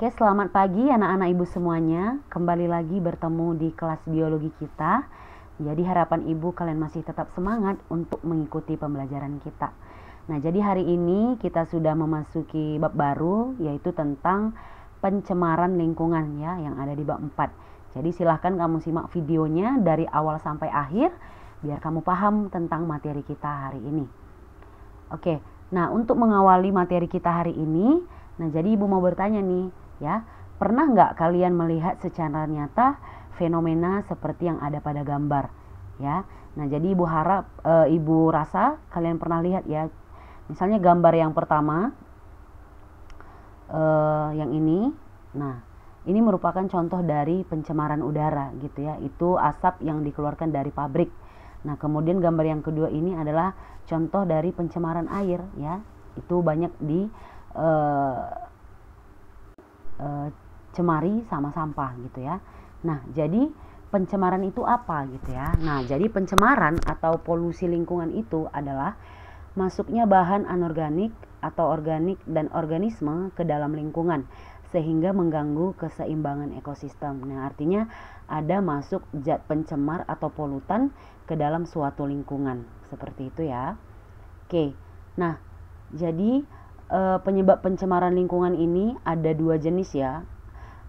Oke, selamat pagi anak-anak ibu semuanya. Kembali lagi bertemu di kelas biologi kita. Jadi harapan ibu kalian masih tetap semangat untuk mengikuti pembelajaran kita. Nah, jadi hari ini kita sudah memasuki bab baru, yaitu tentang pencemaran lingkungan ya, yang ada di bab 4. Jadi silahkan kamu simak videonya dari awal sampai akhir, biar kamu paham tentang materi kita hari ini. Oke, nah untuk mengawali materi kita hari ini, nah jadi ibu mau bertanya nih, ya, pernah nggak kalian melihat secara nyata fenomena seperti yang ada pada gambar, ya? Nah jadi ibu harap, ibu rasa kalian pernah lihat ya, misalnya gambar yang pertama, yang ini, nah ini merupakan contoh dari pencemaran udara gitu ya, itu asap yang dikeluarkan dari pabrik. Nah kemudian gambar yang kedua ini adalah contoh dari pencemaran air ya, itu banyak di cemari sama sampah gitu ya. Nah jadi pencemaran itu apa gitu ya. Nah jadi pencemaran atau polusi lingkungan itu adalah masuknya bahan anorganik atau organik dan organisme ke dalam lingkungan sehingga mengganggu keseimbangan ekosistem. Nah artinya ada masuk zat pencemar atau polutan ke dalam suatu lingkungan, seperti itu ya. Oke, nah jadi penyebab pencemaran lingkungan ini ada dua jenis ya.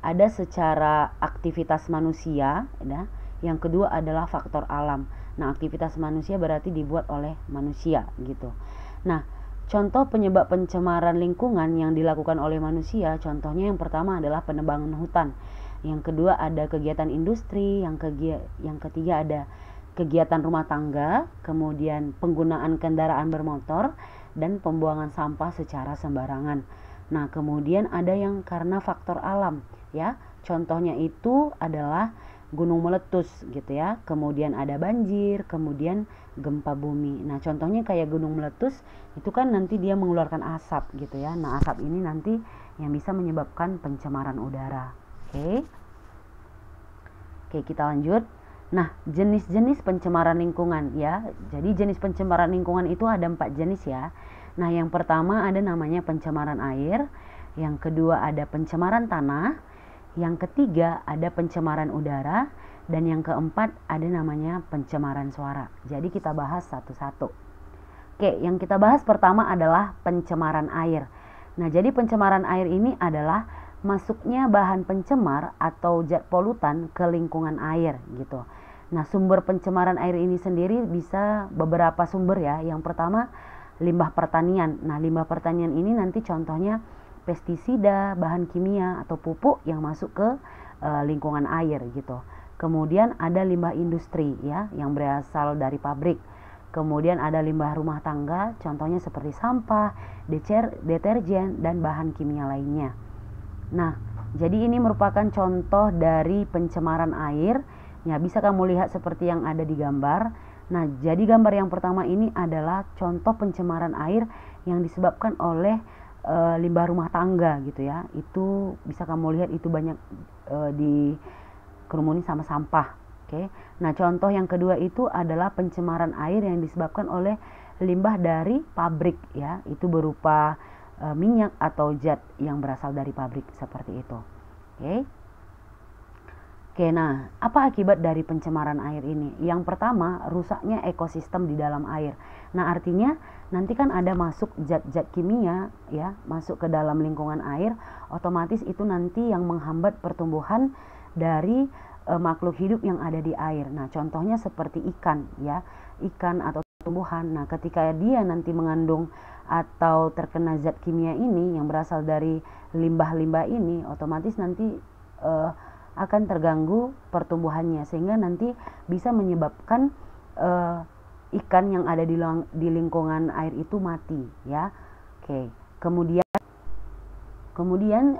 Ada secara aktivitas manusia, ya. Yang kedua adalah faktor alam. Nah, aktivitas manusia berarti dibuat oleh manusia gitu. Nah, contoh penyebab pencemaran lingkungan yang dilakukan oleh manusia, contohnya yang pertama adalah penebangan hutan. Yang kedua ada kegiatan industri, yang ketiga ada kegiatan rumah tangga, kemudian penggunaan kendaraan bermotor, dan pembuangan sampah secara sembarangan. Nah, kemudian ada yang karena faktor alam, ya. Contohnya itu adalah gunung meletus gitu ya. Kemudian ada banjir, kemudian gempa bumi. Nah, contohnya kayak gunung meletus itu kan nanti dia mengeluarkan asap gitu ya. Nah, asap ini nanti yang bisa menyebabkan pencemaran udara. Oke. Oke, kita lanjut. Nah, jenis-jenis pencemaran lingkungan ya. Jadi jenis pencemaran lingkungan itu ada 4 jenis ya. Nah, yang pertama ada namanya pencemaran air, yang kedua ada pencemaran tanah, yang ketiga ada pencemaran udara, dan yang keempat ada namanya pencemaran suara. Jadi kita bahas satu-satu. Oke, yang kita bahas pertama adalah pencemaran air. Nah, jadi pencemaran air ini adalah masuknya bahan pencemar atau zat polutan ke lingkungan air gitu. Nah, sumber pencemaran air ini sendiri bisa beberapa sumber ya. Yang pertama, limbah pertanian. Nah, limbah pertanian ini nanti contohnya pestisida, bahan kimia atau pupuk yang masuk ke lingkungan air gitu. Kemudian ada limbah industri ya, yang berasal dari pabrik. Kemudian ada limbah rumah tangga, contohnya seperti sampah, deterjen, dan bahan kimia lainnya. Nah, jadi ini merupakan contoh dari pencemaran air. Ya, bisa kamu lihat seperti yang ada di gambar. Nah, jadi gambar yang pertama ini adalah contoh pencemaran air yang disebabkan oleh limbah rumah tangga gitu ya. Itu bisa kamu lihat itu banyak dikerumuni sama sampah. Oke. Nah, contoh yang kedua itu adalah pencemaran air yang disebabkan oleh limbah dari pabrik ya. Itu berupa minyak atau zat yang berasal dari pabrik seperti itu. Oke. Oke, nah apa akibat dari pencemaran air ini? Yang pertama, rusaknya ekosistem di dalam air. Nah, artinya nanti kan ada masuk zat-zat kimia ya, masuk ke dalam lingkungan air, otomatis itu nanti yang menghambat pertumbuhan dari makhluk hidup yang ada di air. Nah, contohnya seperti ikan ya, ikan atau tumbuhan. Nah, ketika dia nanti mengandung atau terkena zat kimia ini yang berasal dari limbah-limbah ini, otomatis nanti akan terganggu pertumbuhannya sehingga nanti bisa menyebabkan ikan yang ada di lingkungan air itu mati ya. Oke. Kemudian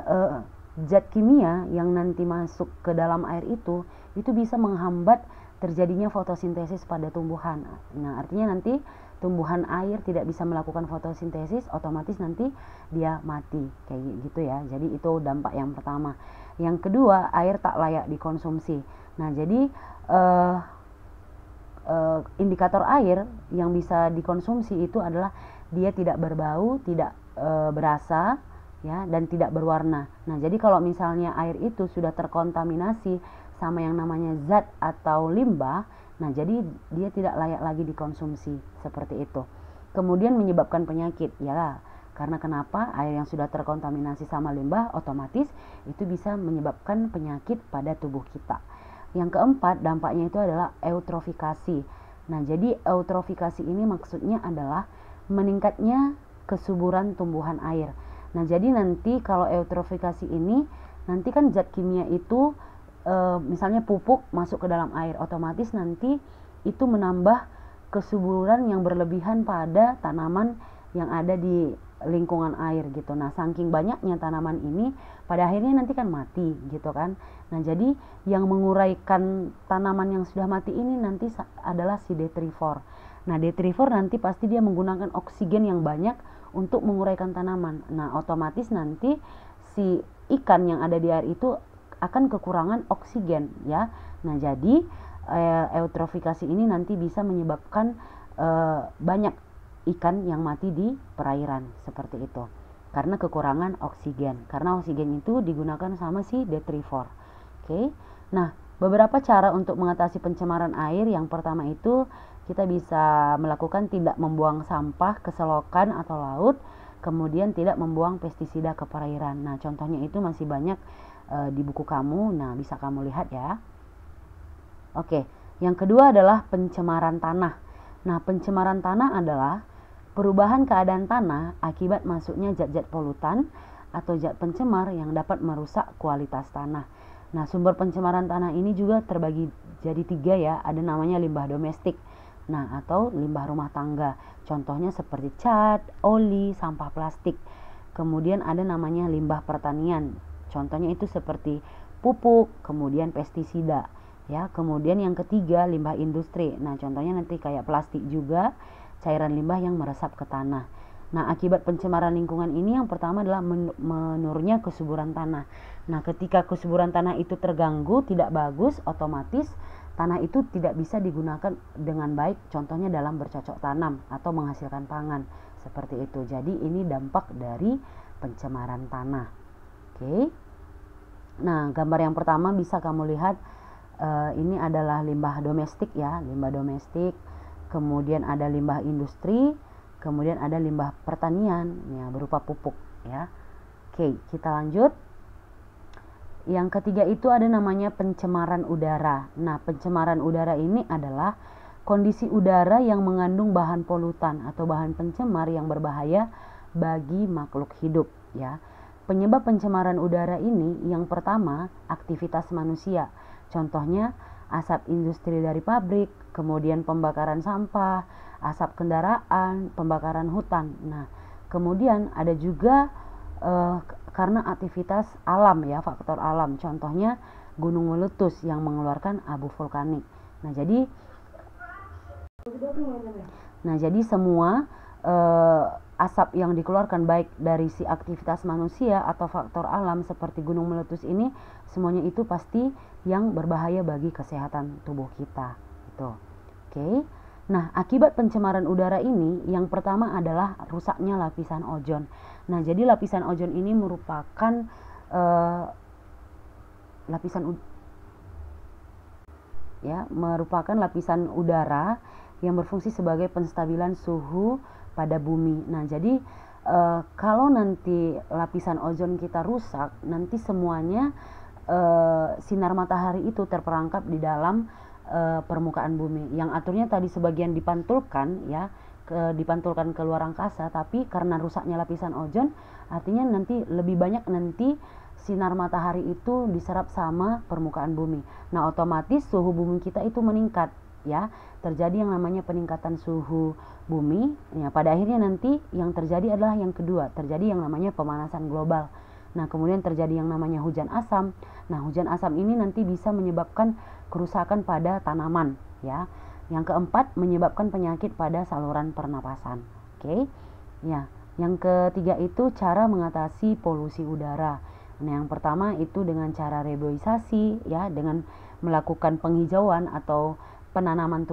zat kimia yang nanti masuk ke dalam air itu bisa menghambat terjadinya fotosintesis pada tumbuhan. Nah, artinya nanti tumbuhan air tidak bisa melakukan fotosintesis, otomatis nanti dia mati kayak gitu ya. Jadi itu dampak yang pertama. Yang kedua, air tak layak dikonsumsi. Nah, jadi indikator air yang bisa dikonsumsi itu adalah dia tidak berbau, tidak berasa, ya, dan tidak berwarna. Nah, jadi kalau misalnya air itu sudah terkontaminasi sama yang namanya zat atau limbah, nah jadi dia tidak layak lagi dikonsumsi, seperti itu. Kemudian menyebabkan penyakit, ya, karena kenapa? Air yang sudah terkontaminasi sama limbah otomatis itu bisa menyebabkan penyakit pada tubuh kita. Yang keempat, dampaknya itu adalah eutrofikasi. Nah, jadi eutrofikasi ini maksudnya adalah meningkatnya kesuburan tumbuhan air. Nah, jadi nanti kalau eutrofikasi ini, nanti kan zat kimia itu misalnya pupuk masuk ke dalam air, otomatis nanti itu menambah kesuburan yang berlebihan pada tanaman yang ada di lingkungan air gitu. Nah, saking banyaknya tanaman ini pada akhirnya nanti kan mati gitu kan. Nah, jadi yang menguraikan tanaman yang sudah mati ini nanti adalah si detrivor. Nah, detrivor nanti pasti dia menggunakan oksigen yang banyak untuk menguraikan tanaman. Nah, otomatis nanti si ikan yang ada di air itu akan kekurangan oksigen, ya. Nah, jadi eutrofikasi ini nanti bisa menyebabkan banyak ikan yang mati di perairan, seperti itu, karena kekurangan oksigen, karena oksigen itu digunakan sama si detrivor. Oke. Nah, beberapa cara untuk mengatasi pencemaran air. Yang pertama itu kita bisa melakukan tidak membuang sampah ke selokan atau laut, kemudian tidak membuang pestisida ke perairan. Nah, contohnya itu masih banyak di buku kamu. Nah, bisa kamu lihat ya. Oke, yang kedua adalah pencemaran tanah. Nah, pencemaran tanah adalah perubahan keadaan tanah akibat masuknya zat-zat polutan atau zat pencemar yang dapat merusak kualitas tanah. Nah, sumber pencemaran tanah ini juga terbagi jadi 3 ya. Ada namanya limbah domestik, nah, atau limbah rumah tangga. Contohnya seperti cat, oli, sampah plastik. Kemudian ada namanya limbah pertanian. Contohnya itu seperti pupuk, kemudian pestisida. Ya, kemudian yang ketiga limbah industri. Nah, contohnya nanti kayak plastik juga, cairan limbah yang meresap ke tanah. Nah, akibat pencemaran lingkungan ini yang pertama adalah menurunnya kesuburan tanah. Nah, ketika kesuburan tanah itu terganggu, tidak bagus, otomatis tanah itu tidak bisa digunakan dengan baik, contohnya dalam bercocok tanam atau menghasilkan pangan, seperti itu. Jadi ini dampak dari pencemaran tanah. Oke. Nah, gambar yang pertama bisa kamu lihat, ini adalah limbah domestik ya, limbah domestik. Kemudian ada limbah industri, kemudian ada limbah pertanian ya, berupa pupuk ya. Oke, kita lanjut. Yang ketiga itu ada namanya pencemaran udara. Nah, pencemaran udara ini adalah kondisi udara yang mengandung bahan polutan atau bahan pencemar yang berbahaya bagi makhluk hidup ya. Penyebab pencemaran udara ini yang pertama aktivitas manusia. Contohnya asap industri dari pabrik, kemudian pembakaran sampah, asap kendaraan, pembakaran hutan. Nah, kemudian ada juga karena aktivitas alam ya, faktor alam. Contohnya gunung meletus yang mengeluarkan abu vulkanik. Nah, jadi semua asap yang dikeluarkan baik dari si aktivitas manusia atau faktor alam seperti gunung meletus ini, semuanya itu pasti yang berbahaya bagi kesehatan tubuh kita gitu. Oke. Nah, akibat pencemaran udara ini yang pertama adalah rusaknya lapisan ozon. Nah, jadi lapisan ozon ini merupakan merupakan lapisan udara yang berfungsi sebagai penstabilan suhu pada bumi. Nah, jadi kalau nanti lapisan ozon kita rusak, nanti semuanya sinar matahari itu terperangkap di dalam permukaan bumi. Yang aturnya tadi sebagian dipantulkan ya, dipantulkan ke luar angkasa, tapi karena rusaknya lapisan ozon, artinya nanti lebih banyak nanti sinar matahari itu diserap sama permukaan bumi. Nah, otomatis suhu bumi kita itu meningkat ya. Terjadi yang namanya peningkatan suhu bumi. Ya, pada akhirnya nanti yang terjadi adalah yang kedua, terjadi yang namanya pemanasan global. Nah, kemudian terjadi yang namanya hujan asam. Nah, hujan asam ini nanti bisa menyebabkan kerusakan pada tanaman ya. Yang keempat, menyebabkan penyakit pada saluran pernapasan. Oke. Ya, yang ketiga itu cara mengatasi polusi udara. Nah, yang pertama itu dengan cara reboisasi ya, dengan melakukan penghijauan atau penanaman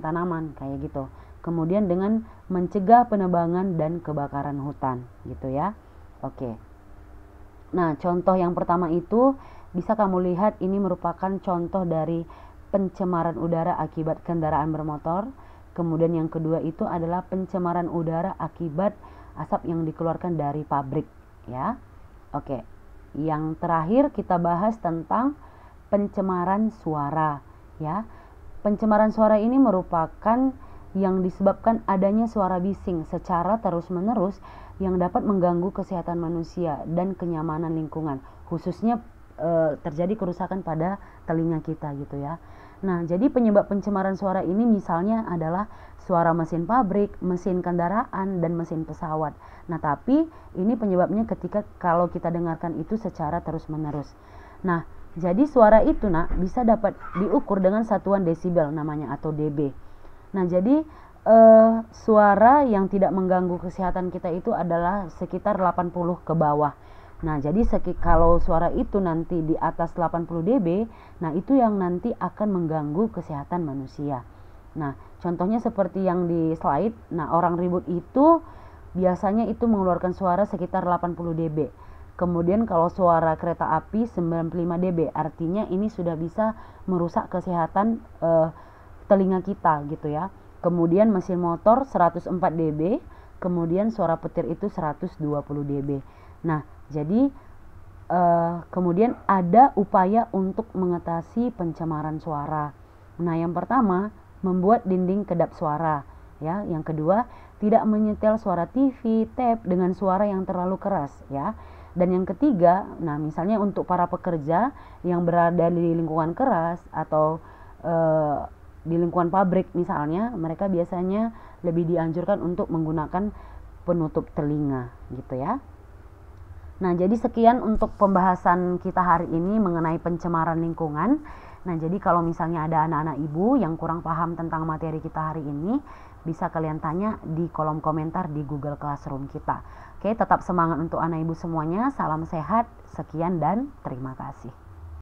tanaman kayak gitu. Kemudian dengan mencegah penebangan dan kebakaran hutan gitu ya. Oke. Nah, contoh yang pertama itu bisa kamu lihat ini merupakan contoh dari pencemaran udara akibat kendaraan bermotor. Kemudian yang kedua itu adalah pencemaran udara akibat asap yang dikeluarkan dari pabrik, ya. Oke. Yang terakhir kita bahas tentang pencemaran suara, ya. Pencemaran suara ini merupakan yang disebabkan adanya suara bising secara terus-menerus yang dapat mengganggu kesehatan manusia dan kenyamanan lingkungan, khususnya terjadi kerusakan pada telinga kita gitu ya. Nah, jadi penyebab pencemaran suara ini misalnya adalah suara mesin pabrik, mesin kendaraan, dan mesin pesawat. Nah, tapi ini penyebabnya ketika kalau kita dengarkan itu secara terus-menerus. Nah, jadi suara itu bisa dapat diukur dengan satuan desibel namanya atau dB. Nah, jadi suara yang tidak mengganggu kesehatan kita itu adalah sekitar 80 ke bawah. Nah, jadi kalau suara itu nanti di atas 80 dB, nah itu yang nanti akan mengganggu kesehatan manusia. Nah, contohnya seperti yang di slide. Nah, orang ribut itu biasanya itu mengeluarkan suara sekitar 80 dB. Kemudian kalau suara kereta api 95 dB, artinya ini sudah bisa merusak kesehatan telinga kita gitu ya. Kemudian mesin motor 104 dB, kemudian suara petir itu 120 dB. Nah, jadi kemudian ada upaya untuk mengatasi pencemaran suara. Nah, yang pertama, membuat dinding kedap suara, ya. Yang kedua, tidak menyetel suara TV, tape dengan suara yang terlalu keras, ya. Dan yang ketiga, nah misalnya untuk para pekerja yang berada di lingkungan keras atau di lingkungan pabrik misalnya, mereka biasanya lebih dianjurkan untuk menggunakan penutup telinga gitu ya. Nah, jadi sekian untuk pembahasan kita hari ini mengenai pencemaran lingkungan. Nah, jadi kalau misalnya ada anak-anak ibu yang kurang paham tentang materi kita hari ini, bisa kalian tanya di kolom komentar di Google Classroom kita. Oke, tetap semangat untuk anak ibu semuanya. Salam sehat, sekian dan terima kasih.